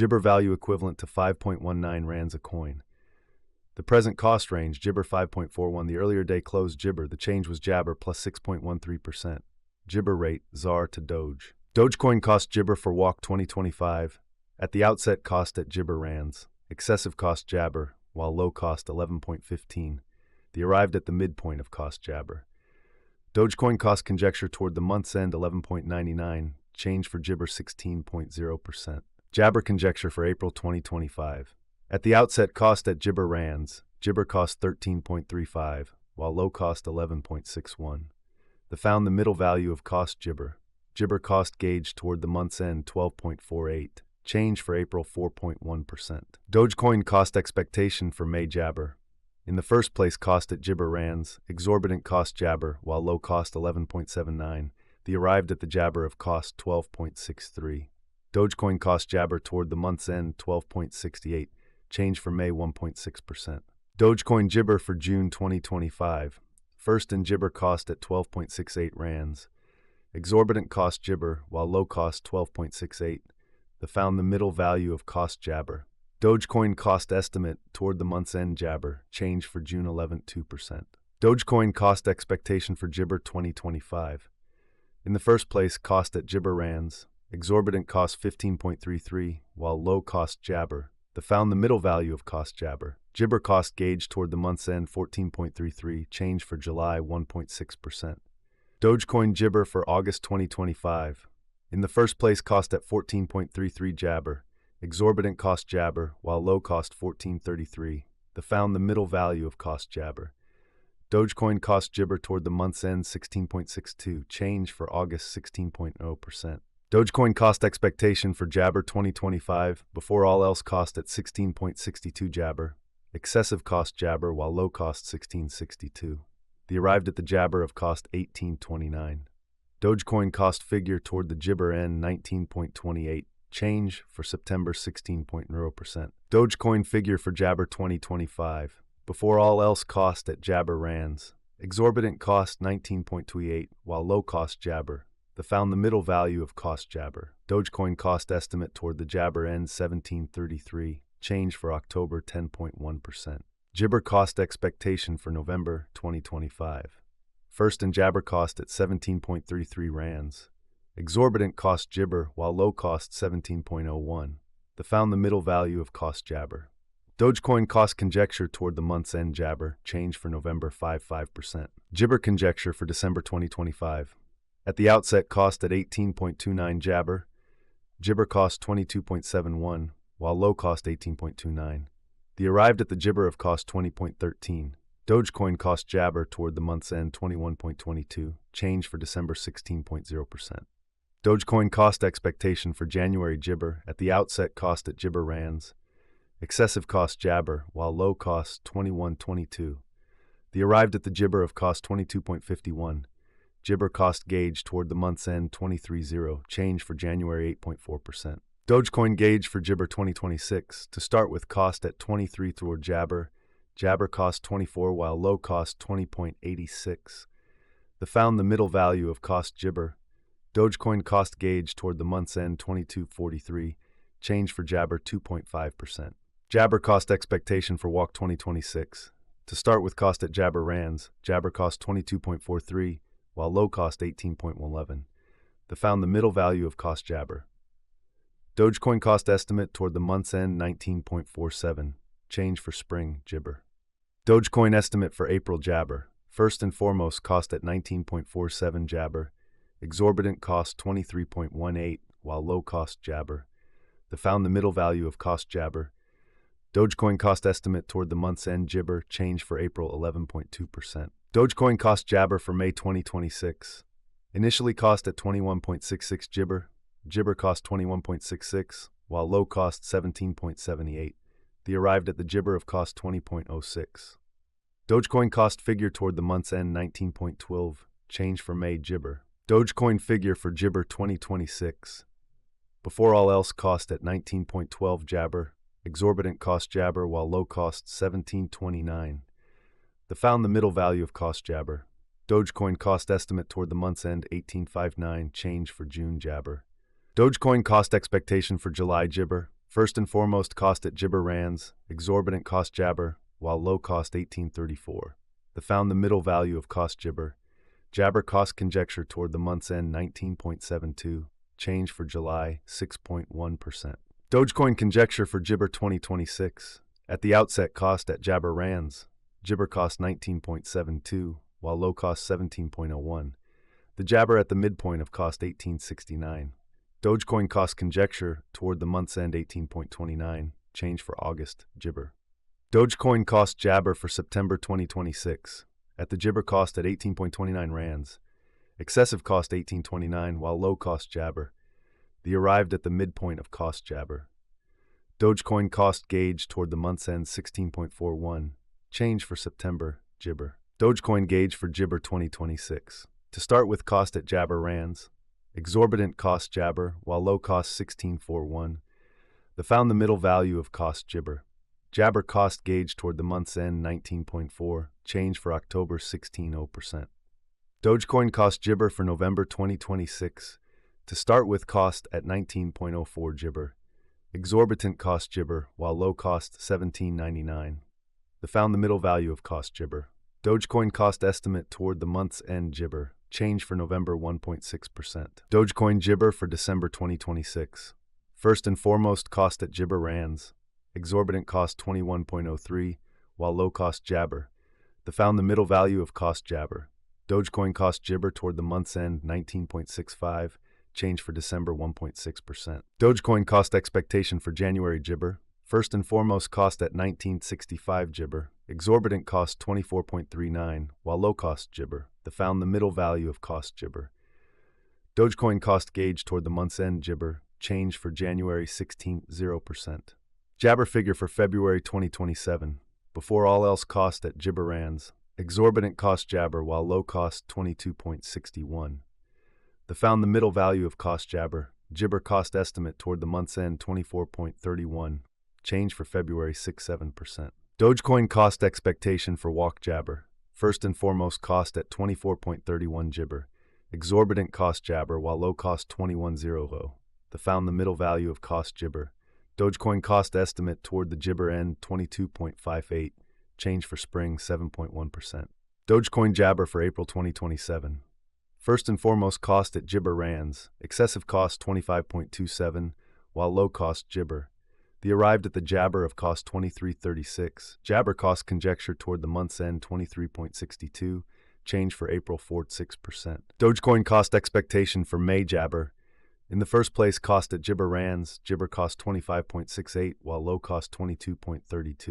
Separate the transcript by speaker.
Speaker 1: Jibber value equivalent to 5.19 rands a coin. The present cost range, Jibber 5.41. The earlier day closed Jibber. The change was Jabber plus 6.13%. Jibber rate, ZAR to Doge. Dogecoin cost Jibber for walk 2025. At the outset cost at Jibber rands. Excessive cost Jabber, while low cost 11.15. The arrived at the midpoint of cost Jabber. Dogecoin cost conjecture toward the month's end 11.99. Change for Jibber 16.0%. Jabber conjecture for April 2025. At the outset cost at Jibber rands. Jibber cost 13.35, while low cost 11.61. The found the middle value of cost Jibber. Jibber cost gauge toward the month's end 12.48. Change for April 4.1%. Dogecoin cost expectation for May Jabber. In the first place cost at Jibber rands, exorbitant cost Jabber, while low cost 11.79. The arrived at the Jabber of cost 12.63. Dogecoin cost Jabber toward the month's end 12.68. Change for May 1.6%. Dogecoin Jibber for June 2025. First in Jibber cost at 12.68 rands. Exorbitant cost Jibber, while low cost 12.68. The found the middle value of cost Jabber. Dogecoin cost estimate toward the month's end Jabber. Change for June 11 2%. Dogecoin cost expectation for Jibber 2025. In the first place cost at Jibber rands. Exorbitant cost 15.33, while low cost Jabber. The found the middle value of cost Jabber. Jibber cost gauge toward the month's end 14.33, change for July 1.6%. Dogecoin Jibber for August 2025. In the first place cost at 14.33 Jabber. Exorbitant cost Jabber, while low cost 14.33. The found the middle value of cost Jabber. Dogecoin cost Jibber toward the month's end 16.62, change for August 16.0%. Dogecoin cost expectation for Jabber 2025, before all else cost at 16.62 Jabber. Excessive cost Jabber, while low cost 16.62. The arrived at the Jabber of cost 18.29. Dogecoin cost figure toward the Jibber end 19.28. Change for September 16.0%. Dogecoin figure for Jabber 2025. Before all else cost at Jabber rands. Exorbitant cost 19.28, while low cost Jabber. The found the middle value of cost Jabber. Dogecoin cost estimate toward the Jabber end 17.33. Change for October 10.1%. Jibber cost expectation for November 2025. First in Jabber cost at 17.33 rands. Exorbitant cost Jibber, while low cost 17.01. The found the middle value of cost Jabber. Dogecoin cost conjecture toward the month's end Jabber. Change for November 5.5%. Jibber conjecture for December 2025. At the outset cost at 18.29 Jabber. Jibber cost 22.71, while low cost 18.29. The arrived at the Jibber of cost 20.13. Dogecoin cost Jabber toward the month's end 21.22. Change for December 16.0%. Dogecoin cost expectation for January Jibber. At the outset cost at Jibber rands. Excessive cost Jabber, while low cost 21.22. The arrived at the Jibber of cost 22.51. Jibber cost gauge toward the month's end 23.0. Change for January 8.4%. Dogecoin gauge for Jibber 2026. To start with cost at 23 toward Jabber. Jabber cost 24, while low cost 20.86. The found the middle value of cost Jibber. Dogecoin cost gauge toward the month's end 22.43. Change for Jabber 2.5%. Jabber cost expectation for walk 2026. To start with cost at Jabber rands. Jabber cost 22.43, while low cost 18.11. The found the middle value of cost Jabber. Dogecoin cost estimate toward the month's end 19.47. Change for spring Jibber. Dogecoin estimate for April Jabber. First and foremost cost at 19.47 Jabber. Exorbitant cost 23.18, while low cost Jabber. The found the middle value of cost Jabber. Dogecoin cost estimate toward the month's end Jibber. Change for April 11.2%. Dogecoin cost Jabber for May 2026. Initially cost at 21.66 Jibber. Jibber cost 21.66, while low cost 17.78. The arrived at the Jibber of cost 20.06. Dogecoin cost figure toward the month's end 19.12. Change for May Jibber. Dogecoin figure for Jibber 2026. Before all else cost at 19.12 Jabber. Exorbitant cost Jabber, while low cost 17.29. The found the middle value of cost Jabber. Dogecoin cost estimate toward the month's end 18.59. Change for June Jabber. Dogecoin cost expectation for July Jibber. First and foremost, cost at Jibber rands, exorbitant cost Jabber, while low cost 1834. The found the middle value of cost Jibber. Jabber cost conjecture toward the month's end 19.72, change for July 6.1%. Dogecoin conjecture for Jibber 2026. At the outset, cost at Jabber rands, Jibber cost 19.72, while low cost 17.01. The Jabber at the midpoint of cost 1869. Dogecoin cost conjecture toward the month's end 18.29, change for August, Jibber. Dogecoin cost Jabber for September 2026. At the Jibber cost at 18.29 rands. Excessive cost 18.29, while low cost Jabber. The arrived at the midpoint of cost Jabber. Dogecoin cost gauge toward the month's end 16.41, change for September, Jibber. Dogecoin gauge for Jibber 2026. To start with, cost at Jabber rands. Exorbitant cost Jabber, while low cost 16.41. The found the middle value of cost Jibber. Jabber cost gauge toward the month's end 19.4, change for October 16.0%. Dogecoin cost Jibber for November 2026. To start with, cost at 19.04 Jibber. Exorbitant cost Jibber, while low cost 17.99. The found the middle value of cost Jibber. Dogecoin cost estimate toward the month's end Jibber. Change for November 1.6%. Dogecoin Jibber for December 2026. First and foremost, cost at Jibber rands. Exorbitant cost 21.03, while low cost Jabber. The found the middle value of cost Jabber. Dogecoin cost Jibber toward the month's end 19.65, change for December 1.6%. Dogecoin cost expectation for January Jibber. First and foremost, cost at 19.65 Jibber. Exorbitant cost 24.39, while low cost Jibber. The found the middle value of cost Jibber. Dogecoin cost gauge toward the month's end Jibber. Change for January 16.0%. Jabber figure for February 2027. Before all else, cost at Jibber rands. Exorbitant cost Jabber, while low cost 22.61. The found the middle value of cost Jabber. Jibber cost estimate toward the month's end 24.31. Change for February 6.7%. Dogecoin cost expectation for walk Jabber. First and foremost, cost at 24.31 Jibber. Exorbitant cost Jabber, while low cost 21.00. The found the middle value of cost Jibber. Dogecoin cost estimate toward the Jibber end 22.58. Change for spring 7.1%. Dogecoin Jabber for April 2027. First and foremost, cost at Jibber rands. Excessive cost 25.27, while low cost Jibber. The arrived at the Jabber of cost 23.36. Jabber cost conjecture toward the month's end 23.62. Change for April 4.6%. Dogecoin cost expectation for May Jabber. In the first place, cost at Jibber rands. Jibber cost 25.68, while low cost 22.32.